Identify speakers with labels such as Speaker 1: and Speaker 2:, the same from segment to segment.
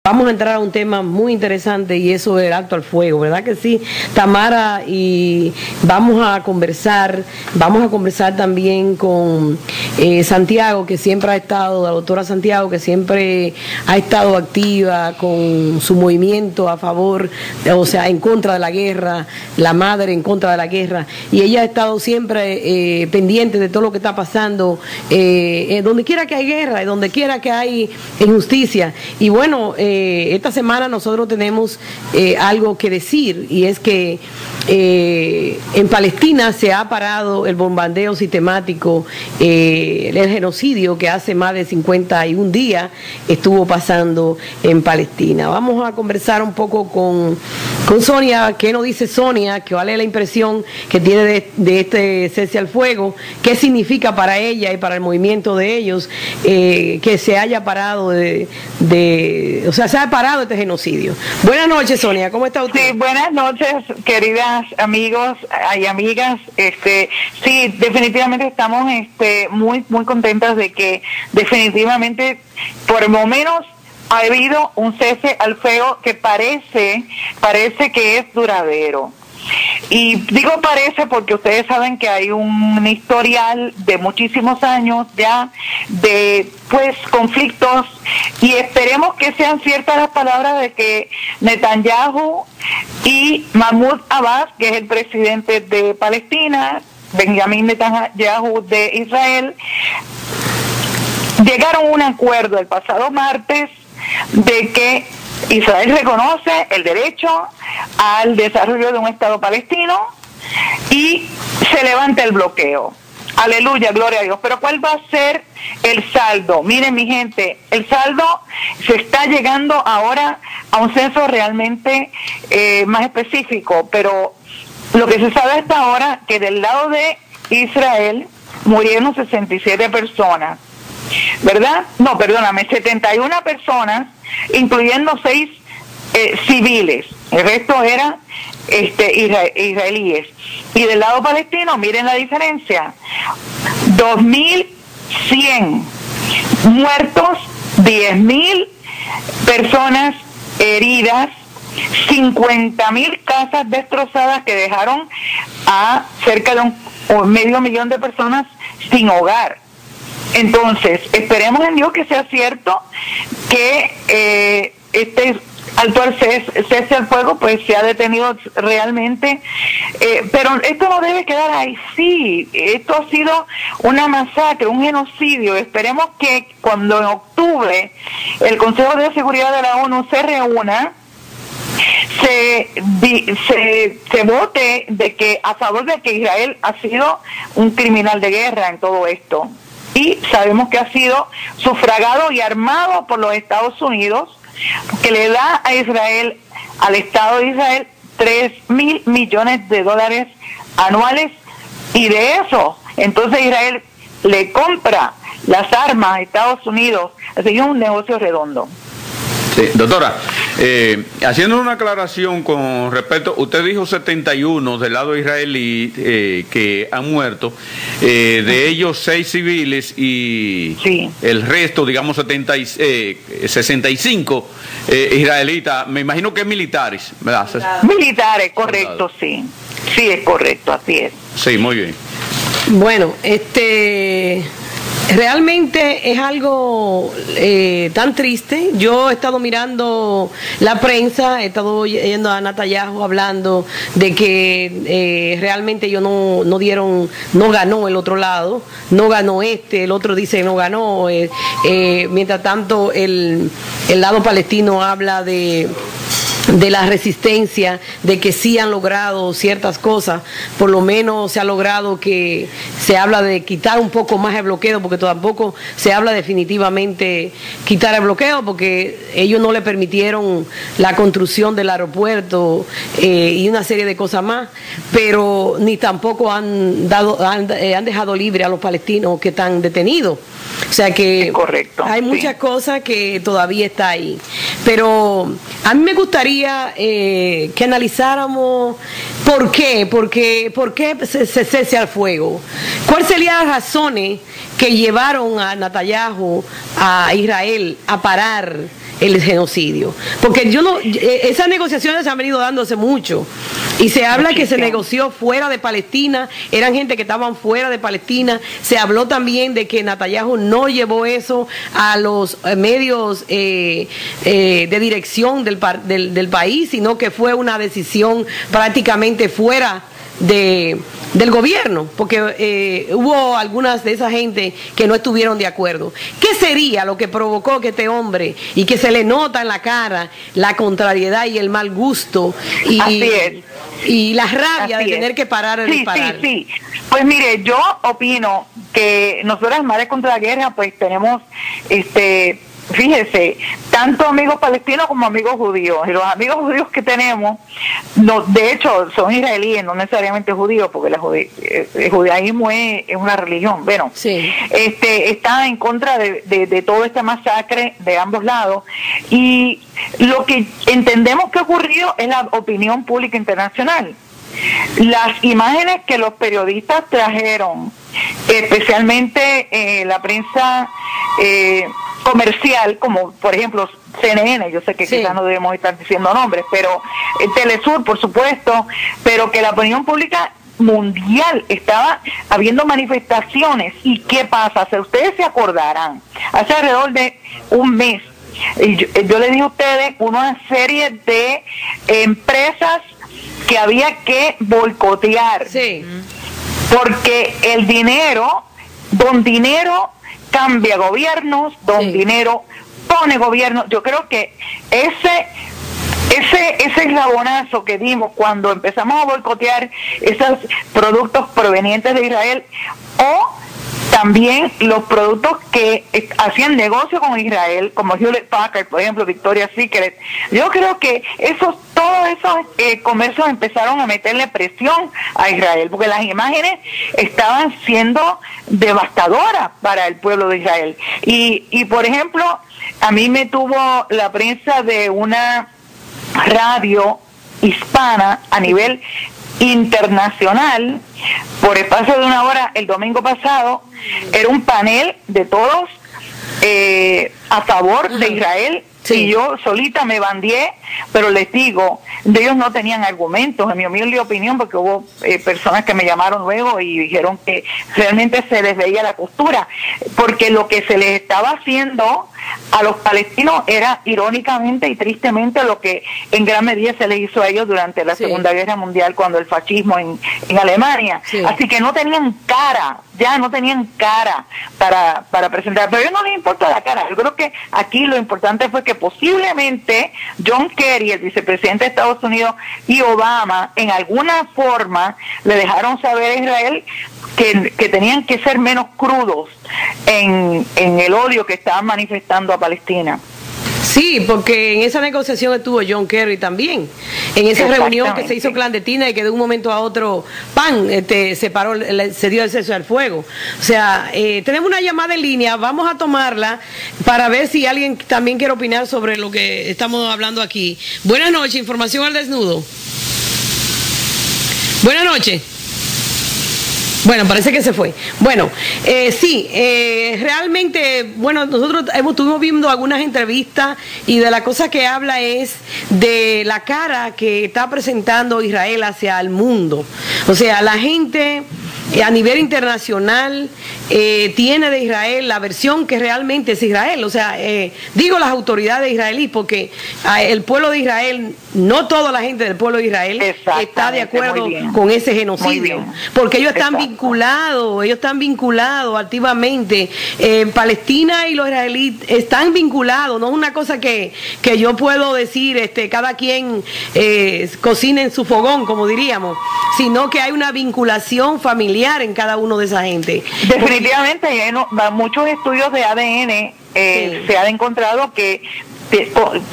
Speaker 1: Vamos a entrar a un tema muy interesante y eso es el alto al fuego, ¿verdad que sí, Tamara? Y vamos a conversar también con Santiago, que siempre ha estado, la doctora Santiago, que siempre ha estado activa con su movimiento a favor, o sea, en contra de la guerra, la madre en contra de la guerra, y ella ha estado siempre pendiente de todo lo que está pasando, donde quiera que hay guerra, donde quiera que hay injusticia. Y bueno, esta semana nosotros tenemos algo que decir, y es que en Palestina se ha parado el bombardeo sistemático, el genocidio que hace más de 51 días estuvo pasando en Palestina. Vamos a conversar un poco con Sonia. ¿Qué nos dice Sonia? ¿Qué vale la impresión que tiene de este cese al fuego? ¿Qué significa para ella y para el movimiento de ellos que se haya parado o sea, se ha parado este genocidio? Buenas noches, Sonia, ¿cómo está usted?
Speaker 2: Sí, buenas noches, queridas amigos y amigas. Sí, definitivamente estamos muy contentas de que definitivamente, por lo menos, ha habido un cese al fuego que parece que es duradero. Y digo parece porque ustedes saben que hay un historial de muchísimos años ya de conflictos, y esperemos que sean ciertas las palabras de que Netanyahu y Mahmoud Abbas, que es el presidente de Palestina, Benjamín Netanyahu de Israel, llegaron a un acuerdo el pasado martes de que Israel reconoce el derecho al desarrollo de un Estado palestino y se levanta el bloqueo. Aleluya, gloria a Dios. Pero ¿cuál va a ser el saldo? Miren, mi gente, el saldo se está llegando ahora a un censo realmente más específico, pero lo que se sabe hasta ahora que del lado de Israel murieron 67 personas, ¿verdad? No, perdóname, 71 personas, incluyendo 6 civiles. El resto eran israelíes. Y del lado palestino, miren la diferencia: 2.100 muertos, 10.000 personas heridas, 50.000 casas destrozadas que dejaron a cerca de un medio millón de personas sin hogar. Entonces, esperemos en Dios que sea cierto, que este alto al cese al fuego pues se ha detenido realmente, pero esto no debe quedar ahí. Sí, esto ha sido una masacre, un genocidio. Esperemos que cuando en octubre el Consejo de Seguridad de la ONU se reúna, se vote de que a favor de que Israel ha sido un criminal de guerra en todo esto. Y sabemos que ha sido sufragado y armado por los Estados Unidos, que le da a Israel, al Estado de Israel, $3.000 millones anuales, y de eso, entonces Israel le compra las armas a Estados Unidos. Así es un negocio redondo.
Speaker 3: Sí, doctora, haciendo una aclaración con respecto, usted dijo 71 del lado israelí que han muerto, de ellos 6 civiles y sí, el resto, digamos 65 israelitas, me imagino que militares, ¿verdad?
Speaker 2: Militares, correcto, sí. Sí, es correcto, así es.
Speaker 3: Sí, muy bien.
Speaker 1: Bueno, realmente es algo tan triste. Yo he estado mirando la prensa, he estado yendo a Netanyahu hablando de que realmente ellos no ganó el otro lado, no ganó el otro dice no ganó. Mientras tanto, el lado palestino habla de la resistencia, de que sí han logrado ciertas cosas. Por lo menos se ha logrado que se habla de quitar un poco más el bloqueo, porque tampoco se habla definitivamente quitar el bloqueo, porque ellos no le permitieron la construcción del aeropuerto y una serie de cosas más, pero ni tampoco han dejado libre a los palestinos que están detenidos. O sea que hay muchas cosas que todavía está ahí. Pero a mí me gustaría que analizáramos por qué se cese al fuego. ¿Cuáles serían las razones que llevaron a Netanyahu, a Israel, a parar el genocidio. Porque esas negociaciones se han venido dándose mucho. Y se habla que se negoció fuera de Palestina, eran gente que estaban fuera de Palestina. Se habló también de que Netanyahu no llevó eso a los medios de dirección del país, sino que fue una decisión prácticamente fuera del gobierno, porque hubo algunas de esa gente que no estuvieron de acuerdo. ¿Qué sería lo que provocó que este hombre, y que se le nota en la cara la contrariedad y el mal gusto y la rabia de tener que parar de disparar?
Speaker 2: Sí. Pues mire, yo opino que nosotras, Madres contra la Guerra, pues tenemos fíjese, tanto amigos palestinos como amigos judíos. Y los amigos judíos que tenemos, de hecho, son israelíes, no necesariamente judíos, porque el judaísmo es una religión. Bueno,
Speaker 1: sí.
Speaker 2: Está en contra de todo este masacre de ambos lados. Y lo que entendemos que ocurrió es la opinión pública internacional. Las imágenes que los periodistas trajeron, especialmente la prensa comercial, como por ejemplo CNN, yo sé que quizás no debemos estar diciendo nombres, pero Telesur, por supuesto, pero que la opinión pública mundial estaba habiendo manifestaciones. ¿Y qué pasa? Si ustedes se acordarán, hace alrededor de un mes, yo les dije a ustedes una serie de empresas que había que boicotear, porque el dinero, don dinero cambia gobiernos, don dinero pone gobierno. Yo creo que ese eslabonazo que dimos cuando empezamos a boicotear esos productos provenientes de Israel, o también los productos que hacían negocio con Israel, como Hewlett Packard, por ejemplo, Victoria's Secret, yo creo que todos esos comercios empezaron a meterle presión a Israel, porque las imágenes estaban siendo devastadoras para el pueblo de Israel. Y por ejemplo, a mí me tuvo la prensa de una radio hispana a nivel internacional por espacio de una hora el domingo pasado. Era un panel de todos a favor de Israel. Y yo solita me bandié, pero les digo, ellos no tenían argumentos, en mi humilde opinión, porque hubo personas que me llamaron luego y dijeron que realmente se les veía la costura, porque lo que se les estaba haciendo a los palestinos era irónicamente y tristemente lo que en gran medida se les hizo a ellos durante la Segunda Guerra Mundial, cuando el fascismo en Alemania. Así que no tenían cara, ya no tenían cara para presentar, pero a ellos no les importa la cara. Yo creo que aquí lo importante fue que posiblemente John Kerry, el vicepresidente de Estados Unidos, y Obama, en alguna forma le dejaron saber a Israel que tenían que ser menos crudos en el odio que estaban manifestando a Palestina.
Speaker 1: Sí, porque en esa negociación estuvo John Kerry también, en esa reunión que se hizo clandestina y que de un momento a otro, se dio el cese al fuego. O sea, tenemos una llamada en línea, vamos a tomarla para ver si alguien también quiere opinar sobre lo que estamos hablando aquí. Buenas noches, Información al Desnudo. Buenas noches. Bueno, parece que se fue. Bueno, realmente, bueno, nosotros estuvimos viendo algunas entrevistas y de la cosa que habla es de la cara que está presentando Israel hacia el mundo. O sea, la gente a nivel internacional tiene de Israel la versión que realmente es Israel. O sea, digo las autoridades israelíes porque el pueblo de Israel, no toda la gente del pueblo de Israel está de acuerdo con ese genocidio, porque ellos están vinculados activamente. Palestina y los israelíes están vinculados, no es una cosa que yo puedo decir, cada quien cocina en su fogón, como diríamos, sino que hay una vinculación familiar en cada uno de esa gente.
Speaker 2: Definitivamente, muchos estudios de ADN se han encontrado que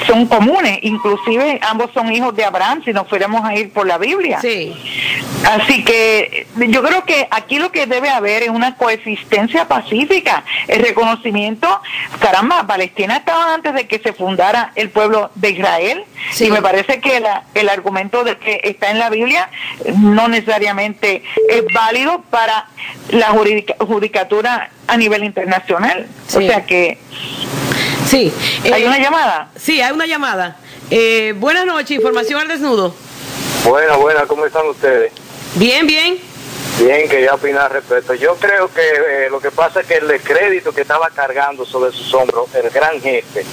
Speaker 2: son comunes, inclusive ambos son hijos de Abraham, si nos fuéramos a ir por la Biblia. Así que yo creo que aquí lo que debe haber es una coexistencia pacífica, el reconocimiento. Caramba, Palestina estaba antes de que se fundara el pueblo de Israel, y me parece que el argumento de que está en la Biblia no necesariamente es válido para la judicatura a nivel internacional. O sea que
Speaker 1: Sí.
Speaker 2: ¿Hay una llamada?
Speaker 1: Sí, hay una llamada. Buenas noches, información al desnudo.
Speaker 4: Buenas, ¿cómo están ustedes?
Speaker 1: Bien, bien.
Speaker 4: Bien, quería opinar al respecto. Yo creo que lo que pasa es que el descrédito que estaba cargando sobre sus hombros el gran jefe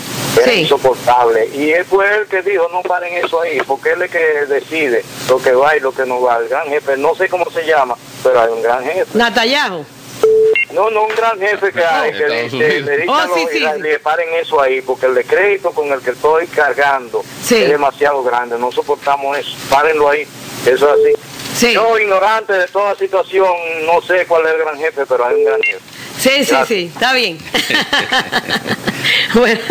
Speaker 4: era insoportable. Y él fue el que dijo, no paren eso ahí, porque él es el que decide lo que va y lo que no va. El gran jefe, no sé cómo se llama, pero hay un gran jefe.
Speaker 1: Netanyahu.
Speaker 4: No, un gran jefe que hay, que le dicen le paren eso ahí, porque el descrédito con el que estoy cargando es demasiado grande, no soportamos eso, párenlo ahí, eso es así.
Speaker 1: Sí.
Speaker 4: Yo, ignorante de toda situación, no sé cuál es el gran jefe, pero hay un gran jefe.
Speaker 1: Sí, está bien. Bueno,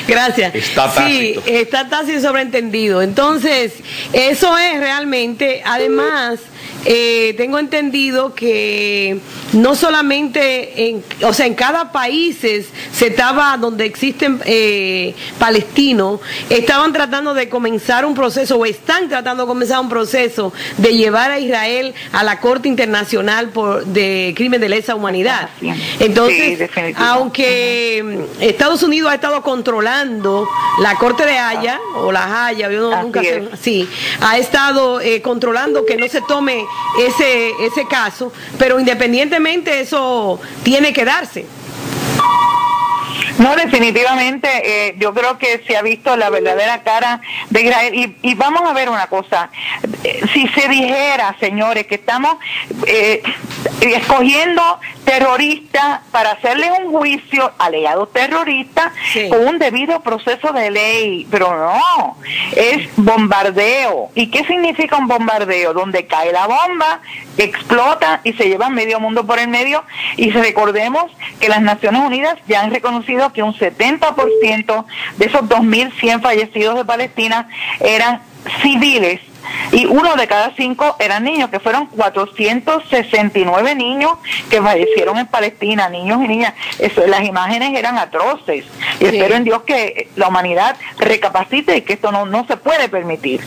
Speaker 1: gracias.
Speaker 3: Está tácito.
Speaker 1: Sí, está tácito y sobreentendido. Entonces, eso es realmente, además, tengo entendido que no solamente en cada país se estaba, donde existen palestinos, estaban tratando de comenzar un proceso, o están tratando de comenzar un proceso de llevar a Israel a la Corte Internacional de Crimen de Lesa Humanidad. Entonces, aunque Estados Unidos ha estado controlando la Corte de Haya, o la Haya, yo nunca sé, sí, ha estado controlando que no se tome ese caso, pero independientemente eso tiene que darse.
Speaker 2: No, definitivamente, yo creo que se ha visto la verdadera cara de Israel. Y vamos a ver una cosa, si se dijera, señores, que estamos escogiendo terroristas para hacerle un juicio, alegados terroristas, con un debido proceso de ley, pero no, es bombardeo. ¿Y qué significa un bombardeo? Donde cae la bomba, explota y se lleva medio mundo por el medio. Y recordemos que las Naciones Unidas ya han reconocido que un 70% de esos 2.100 fallecidos de Palestina eran civiles y 1 de cada 5 eran niños, que fueron 469 niños que fallecieron en Palestina, niños y niñas. Las imágenes eran atroces y espero en Dios que la humanidad recapacite y que esto no se puede permitir.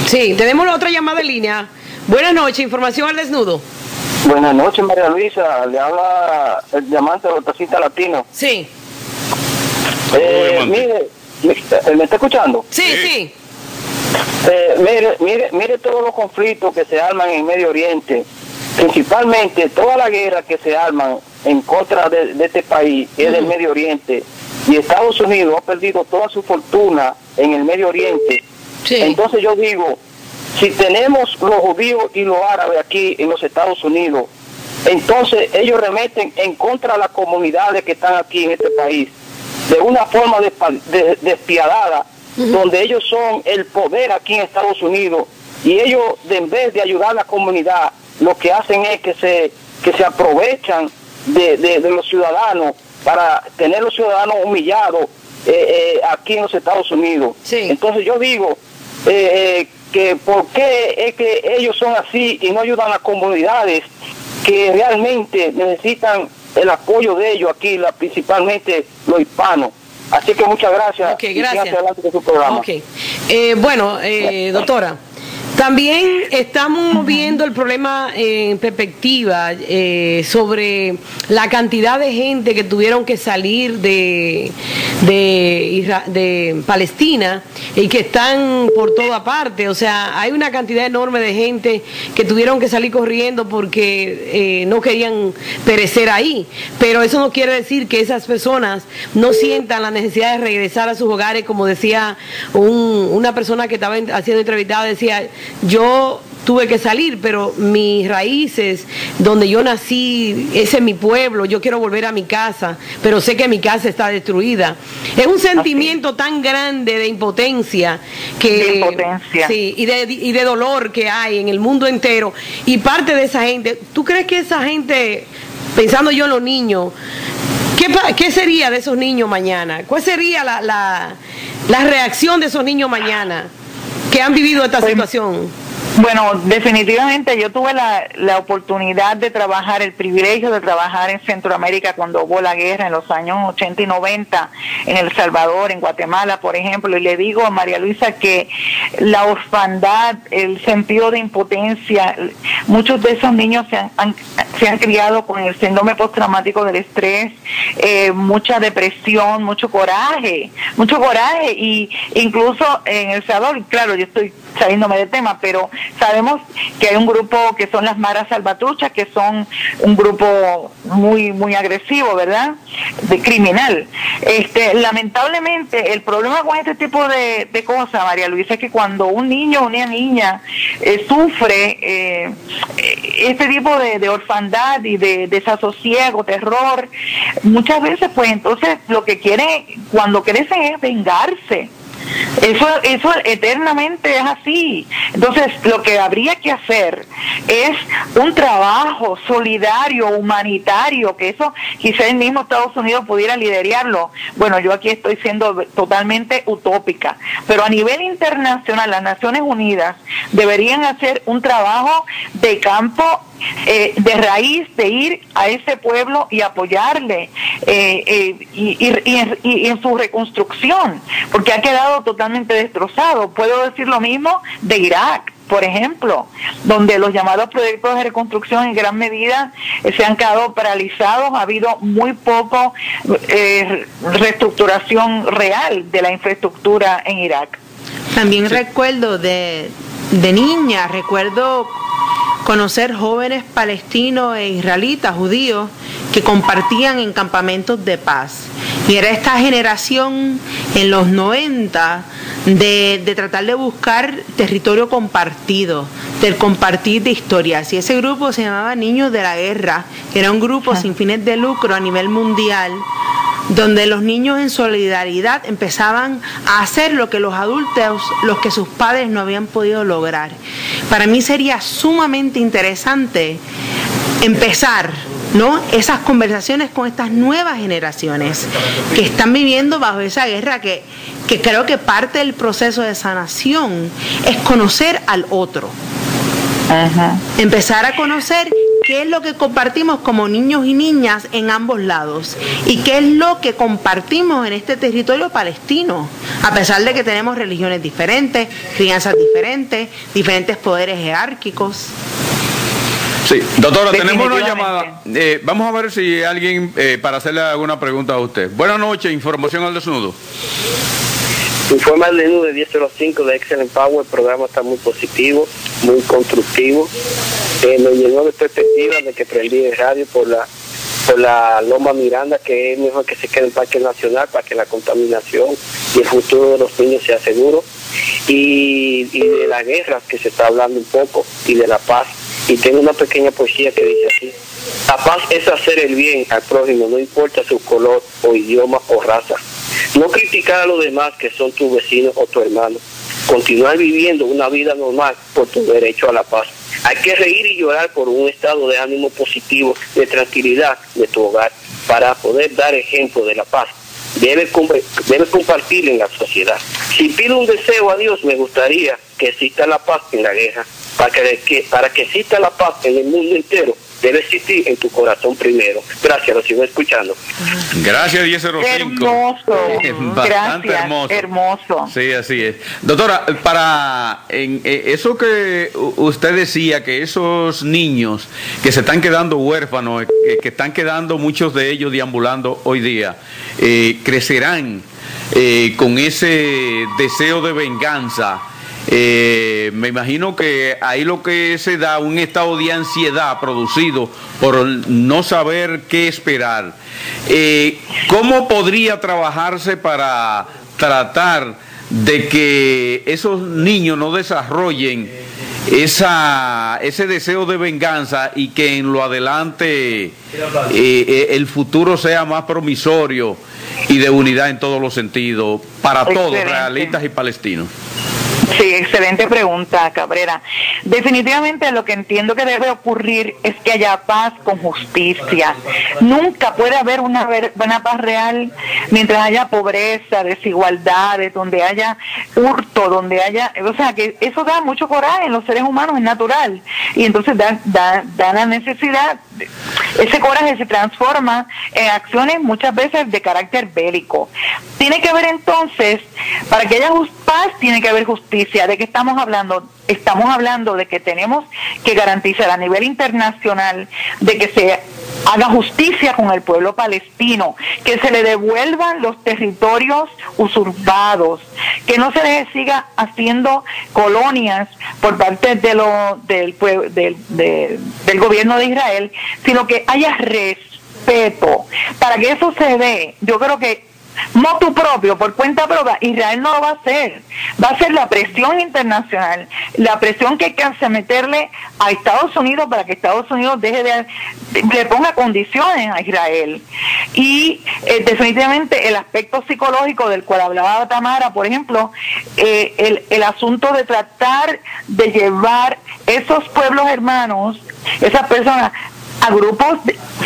Speaker 1: Sí, tenemos la otra llamada en línea. Buenas noches, información al desnudo.
Speaker 5: Buenas noches, María Luisa, le habla el diamante de la Tacita Latino.
Speaker 1: Sí.
Speaker 5: Mire, ¿me está escuchando?
Speaker 1: Sí.
Speaker 5: Mire todos los conflictos que se arman en Medio Oriente, principalmente toda la guerra que se arman en contra de este país, es del Medio Oriente, y Estados Unidos ha perdido toda su fortuna en el Medio Oriente. Entonces yo digo, si tenemos los judíos y los árabes aquí en los Estados Unidos, entonces ellos remeten en contra de las comunidades que están aquí en este país, de una forma despiadada, donde ellos son el poder aquí en Estados Unidos, y ellos, en vez de ayudar a la comunidad, lo que hacen es que se aprovechan de los ciudadanos para tener los ciudadanos humillados aquí en los Estados Unidos. Entonces yo digo que por qué es que ellos son así y no ayudan a las comunidades que realmente necesitan el apoyo de ellos aquí, principalmente los hispanos. Así que muchas gracias.
Speaker 1: Gracias.
Speaker 5: Y adelante con su programa.
Speaker 1: Bueno, doctora, también estamos viendo el problema en perspectiva sobre la cantidad de gente que tuvieron que salir de Palestina y que están por toda parte. O sea, hay una cantidad enorme de gente que tuvieron que salir corriendo porque no querían perecer ahí. Pero eso no quiere decir que esas personas no sientan la necesidad de regresar a sus hogares, como decía una persona que estaba haciendo entrevistada, decía: yo tuve que salir, pero mis raíces, donde yo nací, ese es mi pueblo, yo quiero volver a mi casa, pero sé que mi casa está destruida. Es un sentimiento tan grande de impotencia sí, y de dolor que hay en el mundo entero. Y parte de esa gente, ¿tú crees que esa gente, pensando yo en los niños, qué sería de esos niños mañana? ¿Cuál sería la reacción de esos niños mañana que han vivido esta situación?
Speaker 2: Bueno, definitivamente yo tuve la oportunidad de trabajar, el privilegio de trabajar en Centroamérica cuando hubo la guerra en los años 80 y 90, en El Salvador, en Guatemala, por ejemplo, y le digo a María Luisa que la orfandad, el sentido de impotencia, muchos de esos niños se han criado con el síndrome postraumático del estrés, mucha depresión, mucho coraje, y incluso en El Salvador, claro, yo estoy saliéndome de tema, pero sabemos que hay un grupo que son las Maras Salvatruchas, que son un grupo muy agresivo, ¿verdad? De criminal. Lamentablemente, el problema con este tipo de cosas, María Luisa, es que cuando un niño o una niña sufre este tipo de orfandad y de desasosiego, terror, muchas veces, pues entonces lo que quieren cuando crecen es vengarse. Eso eternamente es así. Entonces, lo que habría que hacer es un trabajo solidario, humanitario, que eso quizá el mismo Estados Unidos pudiera liderarlo. Bueno, yo aquí estoy siendo totalmente utópica, pero a nivel internacional, las Naciones Unidas deberían hacer un trabajo de campo, de raíz, de ir a ese pueblo y apoyarle y en su reconstrucción, porque ha quedado totalmente destrozado. Puedo decir lo mismo de Irak, por ejemplo, donde los llamados proyectos de reconstrucción en gran medida se han quedado paralizados. Ha habido muy poco reestructuración real de la infraestructura en Irak.
Speaker 6: También recuerdo de niña, recuerdo conocer jóvenes palestinos e israelitas, judíos, que compartían en campamentos de paz. Y era esta generación en los 90 de tratar de buscar territorio compartido, del compartir de historias. Y ese grupo se llamaba Niños de la Guerra, que era un grupo sin fines de lucro a nivel mundial, donde los niños en solidaridad empezaban a hacer lo que los adultos, los que sus padres no habían podido lograr. Para mí sería sumamente interesante empezar, ¿no?, esas conversaciones con estas nuevas generaciones que están viviendo bajo esa guerra, que creo que parte del proceso de sanación es conocer al otro. Ajá. Empezar a conocer qué es lo que compartimos como niños y niñas en ambos lados y qué es lo que compartimos en este territorio palestino, a pesar de que tenemos religiones diferentes, crianzas diferentes, diferentes poderes jerárquicos.
Speaker 3: Sí, doctora, tenemos una llamada. Vamos a ver si alguien, para hacerle alguna pregunta a usted. Buenas noches, información al desnudo.
Speaker 7: Informa al desnudo de 10:05 de Excellent Power. El programa está muy positivo, muy constructivo. Me llenó de perspectiva de que prendí el radio por la Loma Miranda, que es mejor que se quede en el Parque Nacional para que la contaminación y el futuro de los niños sea seguro. Y de la guerra que se está hablando un poco, y de la paz. Y tengo una pequeña poesía que dice así: la paz es hacer el bien al prójimo, no importa su color o idioma o raza. No criticar a los demás que son tus vecinos o tu hermano. Continuar viviendo una vida normal por tu derecho a la paz. Hay que reír y llorar por un estado de ánimo positivo, de tranquilidad de tu hogar, para poder dar ejemplo de la paz. Debe compartir en la sociedad. Si pido un deseo a Dios, me gustaría que exista la paz en la guerra. Para que exista la paz en el mundo entero, debe existir en tu corazón primero. Gracias, lo sigo escuchando.
Speaker 3: Gracias, 10:05.
Speaker 2: Hermoso.
Speaker 3: Bastante
Speaker 2: Gracias, hermoso.
Speaker 3: Sí, así es. Doctora, para eso que usted decía, que esos niños que se están quedando huérfanos, que están quedando muchos de ellos deambulando hoy día, crecerán con ese deseo de venganza. Me imagino que ahí lo que se da un estado de ansiedad producido por no saber qué esperar. ¿Cómo podría trabajarse para tratar de que esos niños no desarrollen ese deseo de venganza y que en lo adelante el futuro sea más promisorio y de unidad en todos los sentidos para todos, israelitas y palestinos?
Speaker 2: Sí, excelente pregunta, Cabrera. Definitivamente lo que entiendo que debe ocurrir es que haya paz con justicia. Nunca puede haber una paz real mientras haya pobreza, desigualdades, donde haya hurto, donde haya... O sea, que eso da mucho coraje en los seres humanos, es natural. Y entonces da la necesidad, ese coraje se transforma en acciones muchas veces de carácter bélico. Tiene que haber entonces, para que haya paz, tiene que haber justicia. ¿De qué estamos hablando? Estamos hablando de que tenemos que garantizar a nivel internacional de que se haga justicia con el pueblo palestino, que se le devuelvan los territorios usurpados, que no se les siga haciendo colonias por parte del gobierno de Israel, sino que haya respeto. Para que eso se dé, yo creo que motu propio, por cuenta propia, Israel no lo va a hacer. Va a ser la presión internacional, la presión que hay que meterle a Estados Unidos para que Estados Unidos le ponga condiciones a Israel. Y definitivamente el aspecto psicológico del cual hablaba Tamara, por ejemplo, el asunto de tratar de llevar esos pueblos hermanos, esas personas, a grupos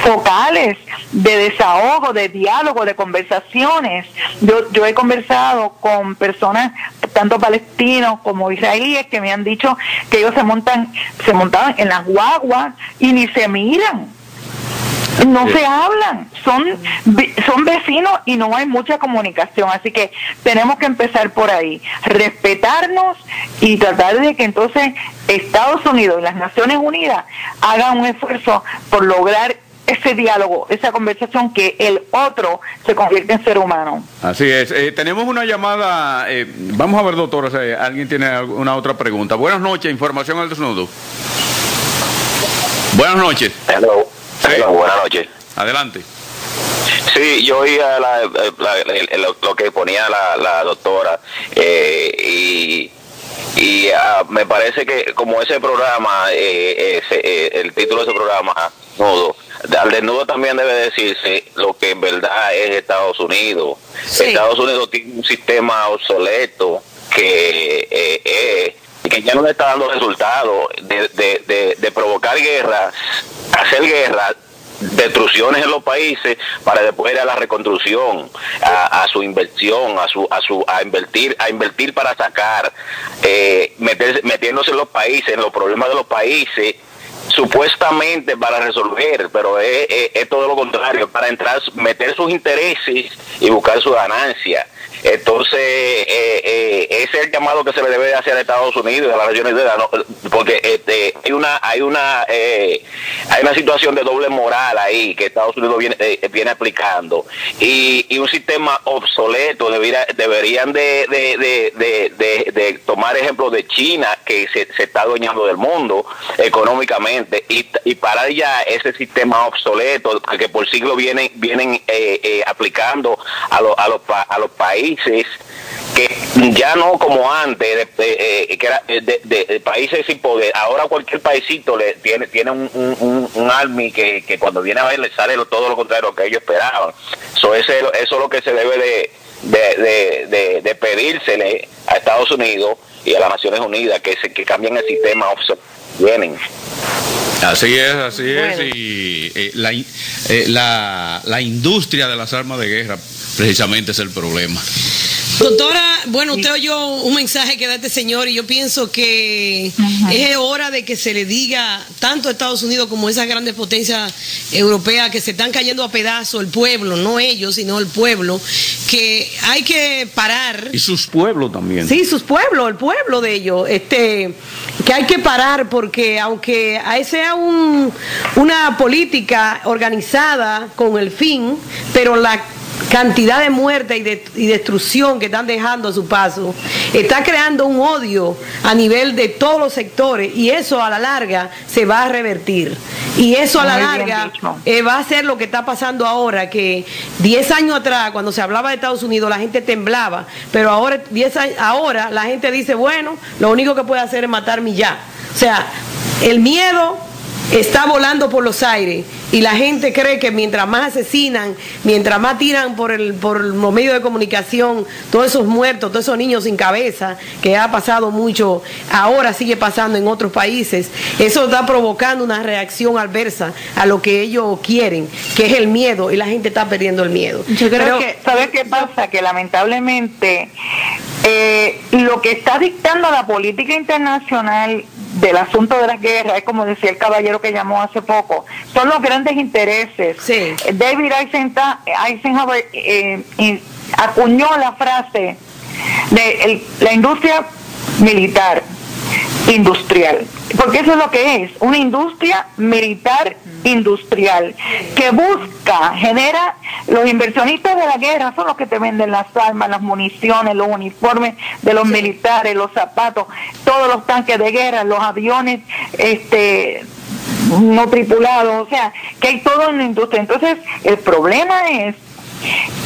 Speaker 2: focales de desahogo, de diálogo, de conversaciones. Yo he conversado con personas, tanto palestinos como israelíes, que me han dicho que ellos se montaban en las guaguas y ni se miran. No se hablan, son vecinos y no hay mucha comunicación, así que tenemos que empezar por ahí, respetarnos y tratar de que entonces Estados Unidos y las Naciones Unidas hagan un esfuerzo por lograr ese diálogo, esa conversación, que el otro se convierte en ser humano.
Speaker 3: Así es. Tenemos una llamada, vamos a ver, doctora, si alguien tiene alguna otra pregunta. Buenas noches, Información al Desnudo. Buenas noches.
Speaker 8: Hello.
Speaker 3: Sí.
Speaker 8: Hello, buenas noches.
Speaker 3: Adelante.
Speaker 8: Sí, yo oía lo que ponía la doctora y me parece que como ese programa, el título de ese programa, Nudo, al desnudo también debe decirse lo que en verdad es Estados Unidos. Sí. Estados Unidos tiene un sistema obsoleto que ya no le está dando resultados de provocar guerras, hacer guerras, destrucciones en los países para después ir a la reconstrucción, a su inversión, a invertir para sacar, metiéndose en los países, en los problemas de los países, supuestamente para resolver, pero es todo lo contrario, para entrar, meter sus intereses y buscar su ganancia. Entonces, ese es el llamado que se le debe de hacer a Estados Unidos y a las Naciones Unidas, ¿no? Porque hay una situación de doble moral ahí que Estados Unidos viene aplicando y un sistema obsoleto. Deberían de tomar ejemplo de China, que se está adueñando del mundo económicamente, y parar ya ese sistema obsoleto que por siglos vienen aplicando a los países, que ya no como antes, que era de países sin poder. Ahora cualquier paísito tiene un army que cuando viene a ver le sale todo lo contrario de lo que ellos esperaban. Eso es lo que se debe de pedírsele a Estados Unidos y a las Naciones Unidas, que cambien el sistema vienen.
Speaker 3: Así es,
Speaker 1: Bueno.
Speaker 3: Y la industria de las armas de guerra precisamente es el problema.
Speaker 1: Doctora, bueno, usted oyó un mensaje que da este señor y yo pienso que es hora de que se le diga tanto a Estados Unidos como a esas grandes potencias europeas que se están cayendo a pedazos, el pueblo, no ellos, sino el pueblo, que hay que parar.
Speaker 3: Y sus pueblos también.
Speaker 1: Sí, sus pueblos, el pueblo de ellos, que hay que parar porque aunque sea una política organizada con el fin, pero la cantidad de muerte y destrucción que están dejando a su paso está creando un odio a nivel de todos los sectores, y eso a la larga se va a revertir, y eso a la larga va a ser lo que está pasando ahora, que 10 años atrás cuando se hablaba de Estados Unidos la gente temblaba, pero ahora la gente dice, bueno, lo único que puede hacer es matarme ya. O sea, el miedo está volando por los aires y la gente cree que mientras más asesinan, mientras más tiran por los medios de comunicación, todos esos muertos, todos esos niños sin cabeza, que ha pasado mucho, ahora sigue pasando en otros países, eso está provocando una reacción adversa a lo que ellos quieren, que es el miedo, y la gente está perdiendo el miedo.
Speaker 2: Yo creo que, ¿sabes qué pasa? Que lamentablemente lo que está dictando la política internacional del asunto de las guerras, es como decía el caballero que llamó hace poco, son los grandes intereses.
Speaker 1: Sí.
Speaker 2: David Eisenhower acuñó la frase de la industria militar industrial, porque eso es lo que es, una industria militar industrial que genera, los inversionistas de la guerra son los que te venden las armas, las municiones, los uniformes de los militares, los zapatos, todos los tanques de guerra, los aviones no tripulados, o sea, que hay todo en la industria. Entonces, el problema es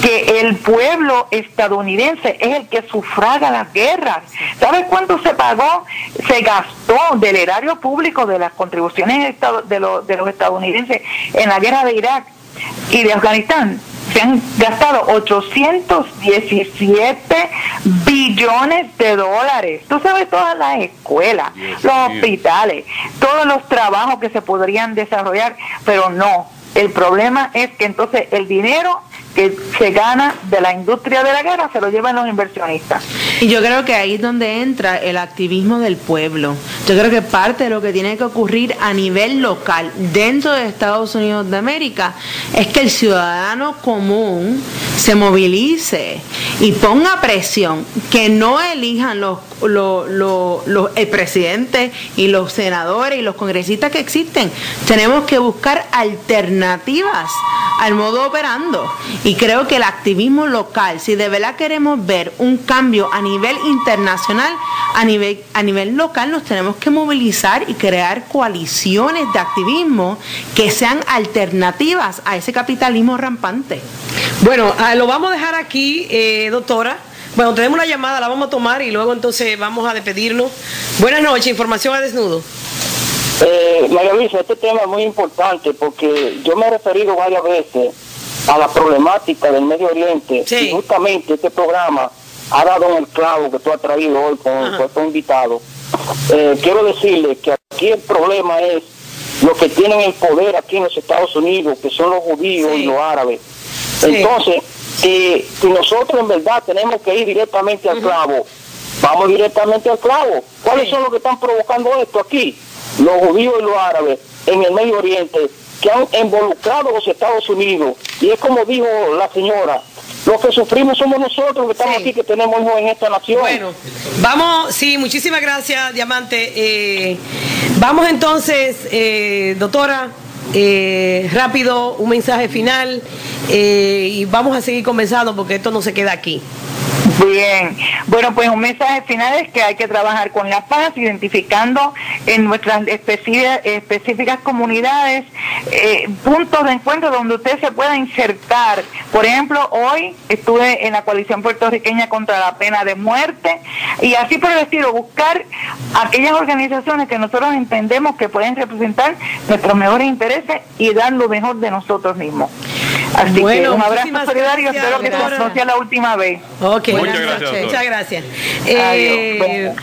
Speaker 2: que el pueblo estadounidense es el que sufraga las guerras. ¿Sabes cuánto se gastó del erario público de las contribuciones de los estadounidenses en la guerra de Irak y de Afganistán? Se han gastado 817 billones de dólares. Tú sabes, todas las escuelas, los hospitales, todos los trabajos que se podrían desarrollar, pero no. El problema es que entonces el dinero que se gana de la industria de la guerra se lo llevan los inversionistas.
Speaker 6: Y yo creo que ahí es donde entra el activismo del pueblo. Yo creo que parte de lo que tiene que ocurrir a nivel local dentro de Estados Unidos de América es que el ciudadano común se movilice y ponga presión, que no elijan el presidente y los senadores y los congresistas que existen. Tenemos que buscar alternativas al modo operando. Y creo que el activismo local, si de verdad queremos ver un cambio a nivel internacional, a nivel local nos tenemos que movilizar y crear coaliciones de activismo que sean alternativas a ese capitalismo rampante.
Speaker 1: Bueno, lo vamos a dejar aquí, doctora. Bueno, tenemos una llamada, la vamos a tomar y luego entonces vamos a despedirnos. Buenas noches, información a desnudo.
Speaker 5: María Luisa, este tema es muy importante porque yo me he referido varias veces a la problemática del Medio Oriente, y justamente este programa ha dado en el clavo que tú has traído hoy con tu invitado. Quiero decirle que aquí el problema es los que tienen el poder aquí en los Estados Unidos, que son los judíos y los árabes. Entonces, si nosotros en verdad tenemos que ir directamente al clavo, vamos directamente al clavo. ¿Cuáles son los que están provocando esto aquí? Los judíos y los árabes en el Medio Oriente, que han involucrado a los Estados Unidos. Y es como dijo la señora, los que sufrimos somos nosotros que estamos aquí, que tenemos hijos en esta nación.
Speaker 1: Bueno, vamos, muchísimas gracias, Diamante. Vamos entonces, doctora, rápido, un mensaje final, y vamos a seguir conversando porque esto no se queda aquí.
Speaker 2: Bien, bueno, pues un mensaje final es que hay que trabajar con la paz, identificando en nuestras específicas comunidades puntos de encuentro donde usted se pueda insertar. Por ejemplo, hoy estuve en la coalición puertorriqueña contra la pena de muerte y así por el estilo, buscar aquellas organizaciones que nosotros entendemos que pueden representar nuestros mejores intereses y dar lo mejor de nosotros mismos. Así que un abrazo solidario, espero que no sea la última vez.
Speaker 1: Ok,
Speaker 3: muchas gracias.
Speaker 1: Muchas gracias.
Speaker 2: Adiós.